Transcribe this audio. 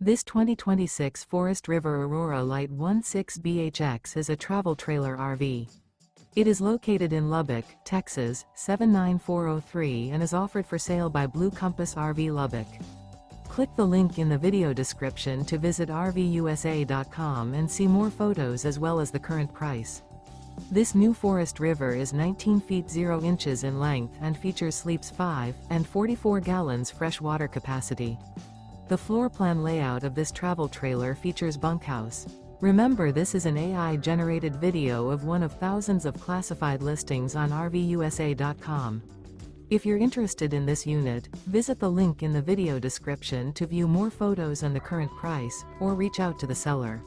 This 2026 Forest River Aurora Light 16BHX is a travel trailer RV. It is located in Lubbock, Texas, 79403 and is offered for sale by Blue Compass RV Lubbock. Click the link in the video description to visit RVUSA.com and see more photos as well as the current price. This new Forest River is 19 feet 0 inches in length and features sleeps 5 and 44 gallons fresh water capacity. The floor plan layout of this travel trailer features bunkhouse. Remember, this is an AI-generated video of one of thousands of classified listings on RVUSA.com. If you're interested in this unit, visit the link in the video description to view more photos and the current price, or reach out to the seller.